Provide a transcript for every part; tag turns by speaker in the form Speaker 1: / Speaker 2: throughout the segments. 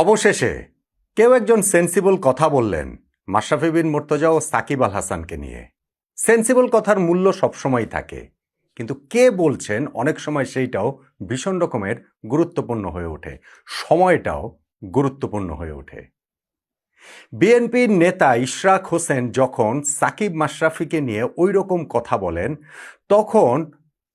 Speaker 1: অবশেষে কেউ একজন সেন্সিবল কথা বললেন মাশরাফি বিন মুর্তজা ও সাকিব আল হাসানকে নিয়ে। সেন্সিবল কথার মূল্য সবসময় থাকে, কিন্তু কে বলছেন অনেক সময় সেইটাও ভীষণ রকমের গুরুত্বপূর্ণ হয়ে ওঠে, সময়টাও গুরুত্বপূর্ণ হয়ে ওঠে। বিএনপির নেতা ইশরাক হোসেন যখন সাকিব মাশরাফিকে নিয়ে ওই রকম কথা বলেন, তখন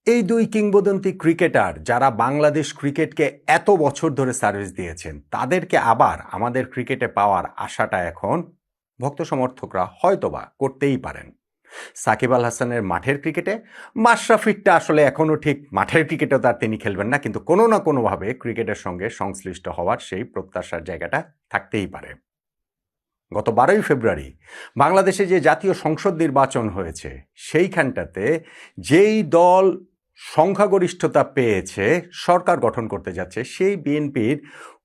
Speaker 1: এই দুই কিংবদন্তি ক্রিকেটার যারা বাংলাদেশ ক্রিকেটকে এত বছর ধরে সার্ভিস দিয়েছেন, তাদেরকে আবার আমাদের ক্রিকেটে পাওয়ার আশাটা এখন ভক্ত সমর্থকরা হয়তোবা করতেই পারেন। সাকিব আল হাসানের মাঠের ক্রিকেটে, মাশরাফিরটা আসলে এখনও ঠিক মাঠের ক্রিকেটেও তার তিনি খেলবেন না, কিন্তু কোনো না কোনোভাবে ক্রিকেটের সঙ্গে সংশ্লিষ্ট হওয়ার সেই প্রত্যাশার জায়গাটা থাকতেই পারে। গত 12ই ফেব্রুয়ারি বাংলাদেশে যে জাতীয় সংসদ নির্বাচন হয়েছে, সেইখানটাতে যেই দল সংখ্যাগরিষ্ঠতা পেয়েছে সরকার গঠন করতে যাচ্ছে, সেই বিএনপির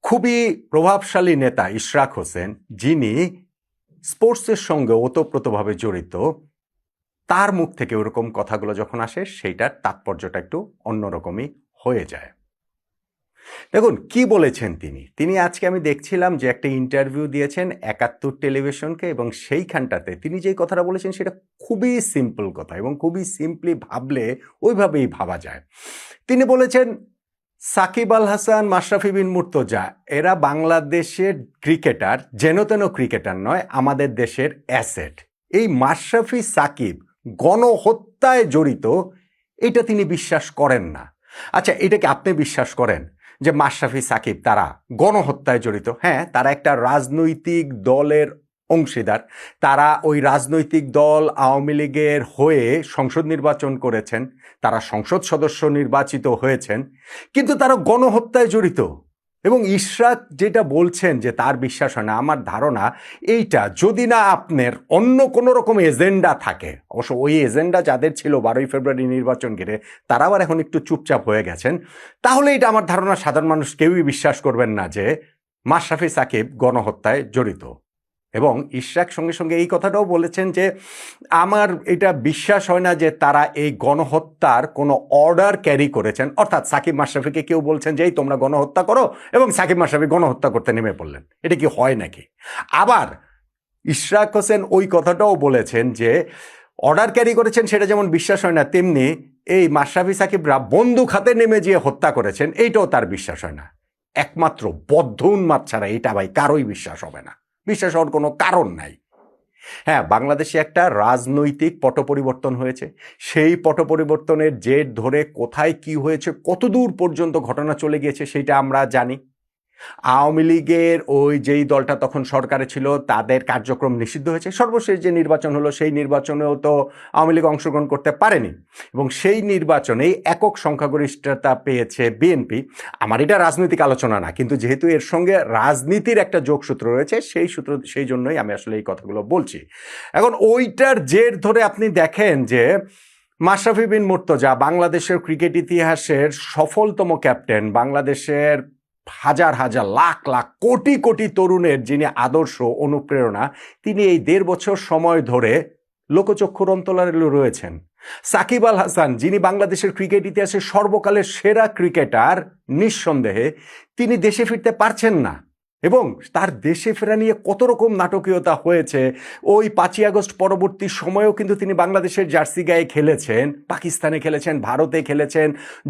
Speaker 1: খুবই প্রভাবশালী নেতা ইশরাক হোসেন, যিনি স্পোর্টসের সঙ্গে ওতপ্রোতভাবে জড়িত, তার মুখ থেকে ওরকম কথাগুলো যখন আসে, সেইটার তাৎপর্যটা একটু অন্যরকমই হয়ে যায়। দেখুন কি বলেছেন তিনি আজকে আমি দেখছিলাম যে একটা ইন্টারভিউ দিয়েছেন 71 টেলিভিশনকে, এবং সেইখানটাতে তিনি যেই কথাটা বলেছেন সেটা খুবই সিম্পল কথা, এবং খুবই সিম্পলি ভাবলে ওইভাবেই ভাবা যায়। তিনি বলেছেন সাকিব আল হাসান, মাশরাফি বিন মুর্তজা এরা বাংলাদেশের ক্রিকেটার, যেন ক্রিকেটার নয়, আমাদের দেশের অ্যাসেট। এই মাশরাফি সাকিব গণহত্যায় জড়িত, এটা তিনি বিশ্বাস করেন না। আচ্ছা, এটাকে আপনি বিশ্বাস করেন যে মাশরাফি সাকিব তারা গণহত্যায় জড়িত? হ্যাঁ, তারা একটা রাজনৈতিক দলের অংশীদার। তারা ওই রাজনৈতিক দল আওয়ামী লীগের হয়ে সংসদ নির্বাচন করেছেন, তারা সংসদ সদস্য নির্বাচিত হয়েছেন, কিন্তু তারা গণহত্যায় জড়িত। এবং ইশরাক যেটা বলছেন যে তার বিশ্বাস হয় না, আমার ধারণা এইটা যদি না আপনার অন্য কোনো রকম এজেন্ডা থাকে, অবশ্য ওই এজেন্ডা যাদের ছিল 12ই ফেব্রুয়ারি নির্বাচন ঘিরে, তারা আবার এখন একটু চুপচাপ হয়ে গেছেন, তাহলে এটা আমার ধারণা সাধারণ মানুষ কেউই বিশ্বাস করবেন না যে মাশরাফি সাকিব গণহত্যায় জড়িত। এবং ইশরাক সঙ্গে এই কথাটাও বলেছেন যে আমার এটা বিশ্বাস হয় না যে তারা এই গণহত্যার কোনো অর্ডার ক্যারি করেছেন, অর্থাৎ সাকিব মাশরাফিকে কেউ বলছেন যে এই তোমরা গণহত্যা করো, এবং সাকিব মাশরাফি গণহত্যা করতে নেমে পড়লেন। এটা কি হয় নাকি? আবার ইশরাক হোসেন ওই কথাটাও বলেছেন যে অর্ডার ক্যারি করেছেন সেটা যেমন বিশ্বাস হয় না, তেমনি এই মাশরাফি সাকিবরা বন্দুক হাতে নেমে যেয়ে হত্যা করেছেন, এইটাও তার বিশ্বাস হয় না। একমাত্র বদ্ধ উন্মাদ ছাড়া এটা ভাই কারোই বিশ্বাস হবে না, বিশ্বাস হওয়ার কোনো কারণ নাই। হ্যাঁ, বাংলাদেশে একটা রাজনৈতিক পট পরিবর্তন হয়েছে, সেই পট পরিবর্তনের জের ধরে কোথায় কি হয়েছে, কতদূর পর্যন্ত ঘটনা চলে গিয়েছে সেটা আমরা জানি। আওয়ামী লীগের ওই যেই দলটা তখন সরকারে ছিল, তাদের কার্যক্রম নিষিদ্ধ হয়েছে। সর্বশেষ যে নির্বাচন হলো, সেই নির্বাচনেও তো আওয়ামী লীগ অংশগ্রহণ করতে পারেনি, এবং সেই নির্বাচনেই একক সংখ্যাগরিষ্ঠতা পেয়েছে বিএনপি। আমার এটা রাজনৈতিক আলোচনা না, কিন্তু যেহেতু এর সঙ্গে রাজনীতির একটা যোগসূত্র রয়েছে, সেই জন্যই আমি আসলে এই কথাগুলো বলছি। এখন ওইটার জের ধরে আপনি দেখেন যে মাশরাফি বিন মুর্তজা, বাংলাদেশের ক্রিকেট ইতিহাসের সফলতম ক্যাপ্টেন, বাংলাদেশের হাজার হাজার লাখ লাখ কোটি কোটি তরুণের যিনি আদর্শ অনুপ্রেরণা, তিনি এই 1.5 বছর সময় ধরে লোকচক্ষুর অন্তরালে রয়েছেন। সাকিব আল হাসান, যিনি বাংলাদেশের ক্রিকেট ইতিহাসের সর্বকালের সেরা ক্রিকেটার, নিঃসন্দেহে তিনি দেশে ফিরতে পারছেন না, এবং তার দেশে ফেরা নিয়ে কত রকম নাটকীয়তা হয়েছে। ওই 5ই আগস্ট পরবর্তী সময়েও কিন্তু তিনি বাংলাদেশের জার্সি গায়ে খেলেছেন, পাকিস্তানে খেলেছেন, ভারতে খেলেছেন।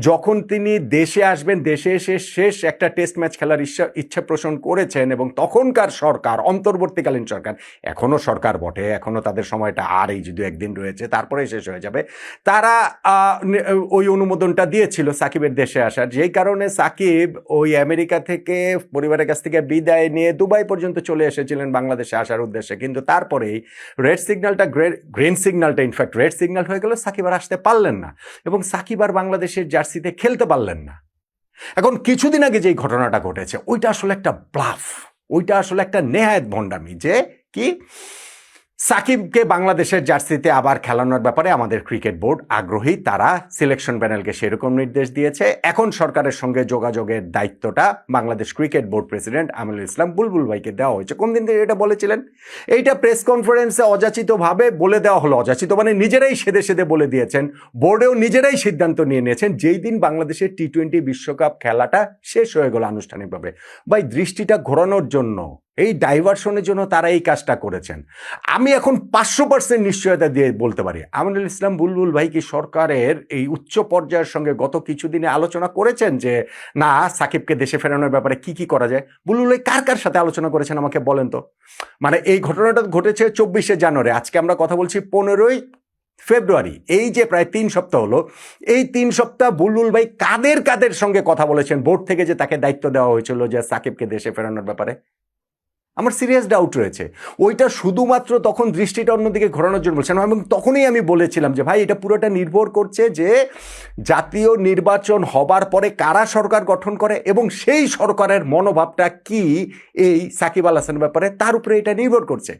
Speaker 1: যখন তিনি দেশে আসবেন, দেশে এসে শেষ একটা টেস্ট ম্যাচ খেলার ইচ্ছা পোষণ করেছেন, এবং তখনকার সরকার, অন্তর্বর্তীকালীন সরকার, এখনও সরকার বটে, এখনও তাদের সময়টা আর এই যদি একদিন রয়েছে, তারপরে শেষ হয়ে যাবে, তারা ওই অনুমোদনটা দিয়েছিল সাকিবের দেশে আসার। যেই কারণে সাকিব ওই আমেরিকা থেকে পরিবারের কাছ থেকে বিদায় নিয়ে দুবাই পর্যন্ত চলে এসেছিলেন বাংলাদেশে আসার উদ্দেশ্যে, কিন্তু তারপরেই রেড সিগন্যালটা গ্রিন সিগন্যালটা ইনফ্যাক্ট রেড সিগন্যাল হয়ে গেল, সাকিব আর আসতে পারলেন না, এবং সাকিব আর বাংলাদেশের জার্সিতে খেলতে পারলেন না। এখন কিছুদিন আগে যেই ঘটনাটা ঘটেছে, ওইটা আসলে একটা ব্লাফ, ওইটা আসলে একটা নেহায়েত ভণ্ডামি। যে কি সাকিবকে বাংলাদেশের জার্সিতে আবার খেলানোর ব্যাপারে আমাদের ক্রিকেট বোর্ড আগ্রহী, তারা সিলেকশন প্যানেলকে সেরকম নির্দেশ দিয়েছে। এখন সরকারের সঙ্গে যোগাযোগের দায়িত্বটা Bangladesh cricket board president Aminul Islam Bulbul ভাইকে দেওয়া হয়েছে। কোন দিন থেকে এটা বলেছিলেন? এইটা প্রেস কনফারেন্সে অযাচিতভাবে বলে দেওয়া হলো। অযাচিত মানে নিজেরাই সেদে সেদে বলে দিয়েছেন, বোর্ডেও নিজেরাই সিদ্ধান্ত নিয়ে নিয়েছেন যেই দিন বাংলাদেশের টি-20 বিশ্বকাপ খেলাটা শেষ হয়ে গেল আনুষ্ঠানিকভাবে। ভাই, দৃষ্টিটা ঘোরানোর জন্য, এই ডাইভারশনের জন্য তারা এই কাজটা করেছেন। আমি এখন 500% নিশ্চয়তা দিয়ে বলতে পারি আমিনুল ইসলাম বুলবুল ভাই কি সরকারের এই উচ্চ পর্যায়ের সঙ্গে গত কিছুদিনে আলোচনা করেছেন যে না, সাকিবকে দেশে ফেরানোর ব্যাপারে কি কি করা যায়? বুলবুল ভাই কার কার সাথে আলোচনা করেছেন আমাকে বলেন তো। মানে এই ঘটনাটা ঘটেছে 24শে জানুয়ারি, আজকে আমরা কথা বলছি 15ই ফেব্রুয়ারি। এই যে প্রায় 3 সপ্তাহ হলো, এই 3 সপ্তাহ বুলবুল ভাই কাদের কাদের সঙ্গে কথা বলেছেন বোর্ড থেকে যে তাকে দায়িত্ব দেওয়া হয়েছিল যে সাকিবকে দেশে ফেরানোর ব্যাপারে? আমার সিরিয়াস ডাউট রয়েছে। ওইটা শুধুমাত্র তখন দৃষ্টিটা অন্যদিকে ঘোরানোর জন্য বলছেন, এবং তখনই আমি বলেছিলাম যে ভাই, এটা পুরোটা নির্ভর করছে যে জাতীয় নির্বাচন হবার পরে কারা সরকার গঠন করে এবং সেই সরকারের মনোভাবটা কি এই সাকিব আল হাসানের ব্যাপারে, তার উপরে এটা নির্ভর করছে।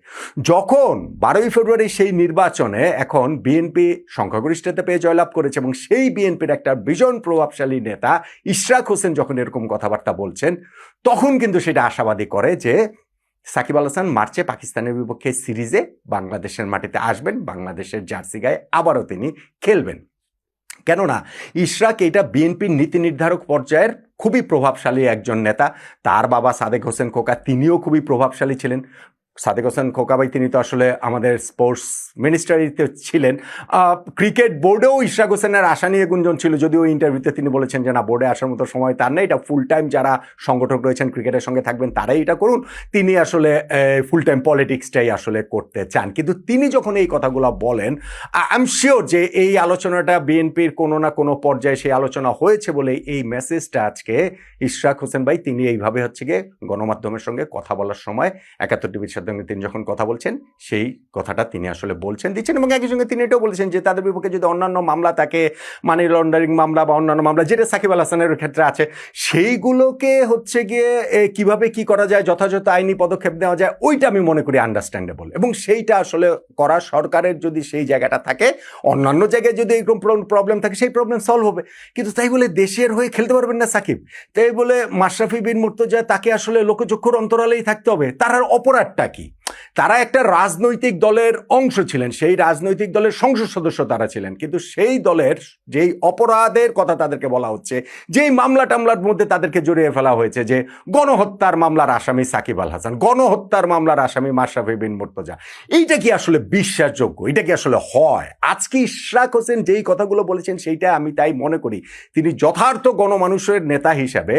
Speaker 1: যখন 12ই ফেব্রুয়ারি সেই নির্বাচনে এখন বিএনপি সংখ্যাগরিষ্ঠতা পেয়ে জয়লাভ করেছে এবং সেই বিএনপির একটা ভীষণ প্রভাবশালী নেতা ইশরাক হোসেন যখন এরকম কথাবার্তা বলছেন, তখন কিন্তু সেটা আশাবাদী করে যে সাকিব আল হাসান মার্চে পাকিস্তানের বিপক্ষে সিরিজে বাংলাদেশের মাটিতে আসবেন, বাংলাদেশের জার্সি গায়ে আবারও তিনি খেলবেন। কেননা ইশরাক এটা বিএনপির নীতি নির্ধারক পর্যায়ের খুবই প্রভাবশালী একজন নেতা। তার বাবা সাদেক হোসেন খোকা, তিনিও খুবই প্রভাবশালী ছিলেন। সাদেক হোসেন খোকা ভাই তিনি তো আসলে আমাদের স্পোর্টস মিনিস্টারিতে ছিলেন। ক্রিকেট বোর্ডেও ইশরাক হোসেনের আশা নিয়ে গুঞ্জন ছিল, যদিও ইন্টারভিউতে তিনি বলেছেন যে না, বোর্ডে আসার মতো সময় তার নেই, এটা ফুল টাইম যারা সংগঠক রয়েছেন ক্রিকেটের সঙ্গে থাকবেন তারাই এটা করুন, তিনি আসলে ফুল টাইম পলিটিক্সটাই আসলে করতে চান। কিন্তু তিনি যখন এই কথাগুলো বলেন, আই এম শিওর যে এই আলোচনাটা বিএনপির কোনো না কোনো পর্যায়ে সেই আলোচনা হয়েছে বলে এই মেসেজটা আজকে ইশরাক হোসেন ভাই তিনি এইভাবে হচ্ছে গিয়ে গণমাধ্যমের সঙ্গে কথা বলার সময় 71 টিভির সাথে তিনি যখন কথা বলছেন সেই কথাটা তিনি আসলে বলছেন দিচ্ছেন। এবং একই সঙ্গে তিনি এটাও বলেছেন যে তাদের বিপক্ষে যদি অন্যান্য মামলা থাকে, মানি লন্ডারিং মামলা বা অন্যান্য মামলা যেটা সাকিব আল হাসানের ক্ষেত্রে আছে, সেইগুলোকে হচ্ছে গিয়ে কিভাবে কি করা যায়, যথাযথ আইনি পদক্ষেপ নেওয়া যায়, ওইটা আমি মনে করি আন্ডারস্ট্যান্ডেবল। এবং সেইটা আসলে করা সরকারের যদি সেই জায়গাটা থাকে, অন্যান্য জায়গায় যদি এরকম প্রবলেম থাকে সেই প্রবলেম সলভ হবে। কিন্তু তাই বলে দেশের হয়ে খেলতে পারবেন না সাকিব, তাই বলে মাশরাফি বিন মুর্তজা তাকে আসলে লোকচক্ষুর অন্তরালেই থাকতে হবে? তার আর অপরাধটা কি? তারা একটা রাজনৈতিক দলের অংশ ছিলেন, সেই রাজনৈতিক দলের সংসদ সদস্য তারা ছিলেন, কিন্তু সেই দলের যেই অপরাধের কথা তাদেরকে বলা হচ্ছে, যেই মামলা টামলার মধ্যে তাদেরকে জড়িয়ে ফেলা হয়েছে, যে গণহত্যার মামলার আসামি সাকিব আল হাসান, গণহত্যার মামলার আসামি মাশরাফি বিন মুর্তজা, এইটা কি আসলে বিশ্বাসযোগ্য? এটা কি আসলে হয়? আজকে ইশরাক হোসেন যেই কথাগুলো বলেছেন সেইটা আমি তাই মনে করি তিনি যথার্থ গণমানুষের নেতা হিসাবে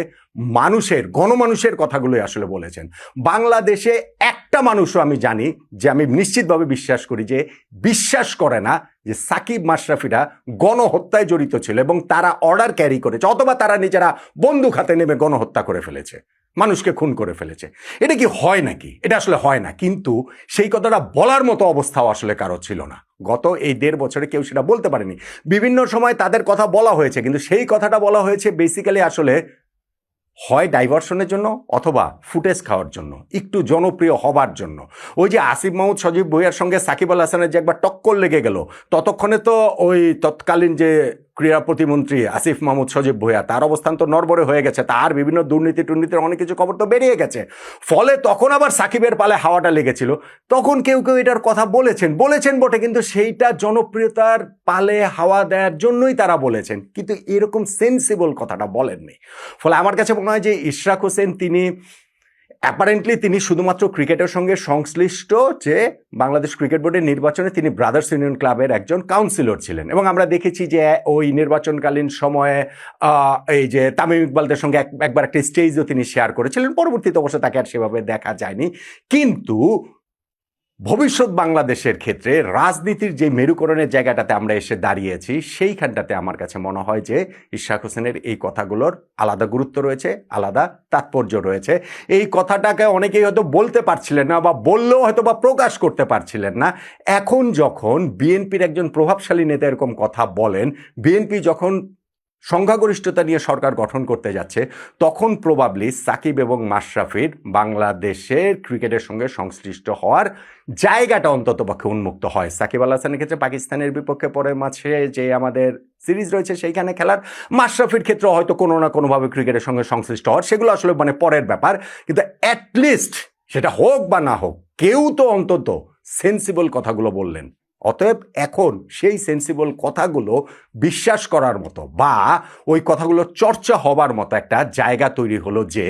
Speaker 1: গণমানুষের কথাগুলোই আসলে বলেছেন। বাংলাদেশে একটা মানুষও আমি জানি যে, আমি নিশ্চিতভাবে বিশ্বাস করি যে বিশ্বাস করে না যে সাকিব মাশরাফিরা গণহত্যায় জড়িত ছিল এবং তারা অর্ডার ক্যারি করেছে, অথবা তারা নিজেরা বন্দুক হাতে নেমে গণহত্যা করে ফেলেছে, মানুষকে খুন করে ফেলেছে। এটা কি হয় নাকি? এটা আসলে হয় না। কিন্তু সেই কথাটা বলার মতো অবস্থাও আসলে কারো ছিল না। গত এই 1.5 বছরে কেউ সেটা বলতে পারেনি। বিভিন্ন সময় তাদের কথা বলা হয়েছে, কিন্তু সেই কথাটা বলা হয়েছে বেসিক্যালি আসলে হয় ডাইভারশনের জন্য অথবা ফুটেজ খাওয়ার জন্য, একটু জনপ্রিয় হবার জন্য। ওই যে আসিফ মাহমুদ সজীব ভুঁইয়ার সঙ্গে সাকিব আল হাসানের যে একবার টক্কর লেগে গেল, ততক্ষণে তো ওই তৎকালীন যে ক্রীড়া প্রতিমন্ত্রী আসিফ মাহমুদ সজীব ভুঁইয়া, তার অবস্থান তো নড়বড়ে হয়ে গেছে, তার বিভিন্ন দুর্নীতির অনেক কিছু খবর তো বেরিয়ে গেছে। ফলে তখন আবার সাকিবের পালে হাওয়াটা লেগেছিল। তখন কেউ কেউ এটার কথা বলেছেন বটে, কিন্তু সেইটা জনপ্রিয়তার পালে হাওয়া দেওয়ার জন্যই তারা বলেছেন, কিন্তু এরকম সেন্সিবল কথাটা বলেননি। ফলে আমার কাছে মনে হয় যে ইশরাক হোসেন তিনি অ্যাপারেন্টলি তিনি শুধুমাত্র ক্রিকেটের সঙ্গে সংশ্লিষ্ট, যে বাংলাদেশ ক্রিকেট বোর্ডের নির্বাচনে তিনি ব্রাদার্স ইউনিয়ন ক্লাবের একজন কাউন্সিলর ছিলেন। এবং আমরা দেখেছি যে ওই নির্বাচনকালীন সময়ে এই যে তামিম ইকবালদের সঙ্গে একবার একটা স্টেজও তিনি শেয়ার করেছিলেন। পরবর্তীতে অবশ্য তাকে আর সেভাবে দেখা যায়নি। কিন্তু ভবিষ্যৎ বাংলাদেশের ক্ষেত্রে রাজনীতির যে মেরুকরণের জায়গাটাতে আমরা এসে দাঁড়িয়েছি, সেইখানটাতে আমার কাছে মনে হয় যে ইশরাক হোসেনের এই কথাগুলোর আলাদা গুরুত্ব রয়েছে, আলাদা তাৎপর্য রয়েছে। এই কথাটাকে অনেকেই হয়তো বলতে পারছিলেন না, বা বললেও হয়তো বা প্রকাশ করতে পারছিলেন না। এখন যখন বিএনপির একজন প্রভাবশালী নেতা এরকম কথা বলেন, বিএনপি যখন সংখ্যাগরিষ্ঠতা নিয়ে সরকার গঠন করতে যাচ্ছে, তখন প্রবাবলি সাকিব এবং মাশরাফির বাংলাদেশের ক্রিকেটের সঙ্গে সংশ্লিষ্ট হওয়ার জায়গাটা অন্ততপক্ষে উন্মুক্ত হয়। সাকিব আল হাসানের ক্ষেত্রে পাকিস্তানের বিপক্ষে পরের মাঝে যে আমাদের সিরিজ রয়েছে সেইখানে খেলার, মাশরাফির ক্ষেত্রে হয়তো কোনো না কোনোভাবে ক্রিকেটের সঙ্গে সংশ্লিষ্ট হওয়ার, সেগুলো আসলে মানে পরের ব্যাপার। কিন্তু অ্যাটলিস্ট সেটা হোক বা না হোক, কেউ তো অন্তত সেন্সিবল কথাগুলো বললেন। অতএব এখন সেই সেন্সিবল কথাগুলো বিশ্বাস করার মতো বা ওই কথাগুলো চর্চা হবার মতো একটা জায়গা তৈরি হলো যে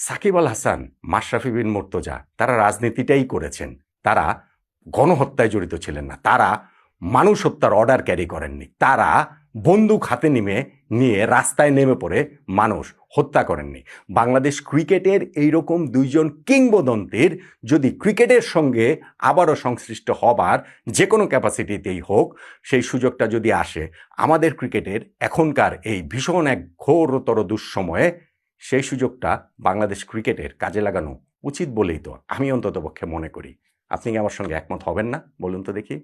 Speaker 1: সাকিব আল হাসান, মাশরাফি বিন মুর্তজা তারা রাজনীতিটাই করেছেন, তারা গণহত্যায় জড়িত ছিলেন না, তারা মানুষ হত্যার অর্ডার ক্যারি করেননি, তারা বন্দুক হাতে নিয়ে রাস্তায় নেমে পড়ে মানুষ হত্যা করেননি। বাংলাদেশ ক্রিকেটের এইরকম দুইজন কিংবদন্তির যদি ক্রিকেটের সঙ্গে আবারও সংশ্লিষ্ট হবার যে কোনো ক্যাপাসিটিতেই হোক, সেই সুযোগটা যদি আসে আমাদের ক্রিকেটের এখনকার এই ভীষণ এক ঘোরতর দুঃসময়ে, সেই সুযোগটা বাংলাদেশ ক্রিকেটের কাজে লাগানো উচিত বলেই তো আমি অন্ততপক্ষে মনে করি। আপনি কি আমার সঙ্গে একমত হবেন না? বলুন তো দেখি।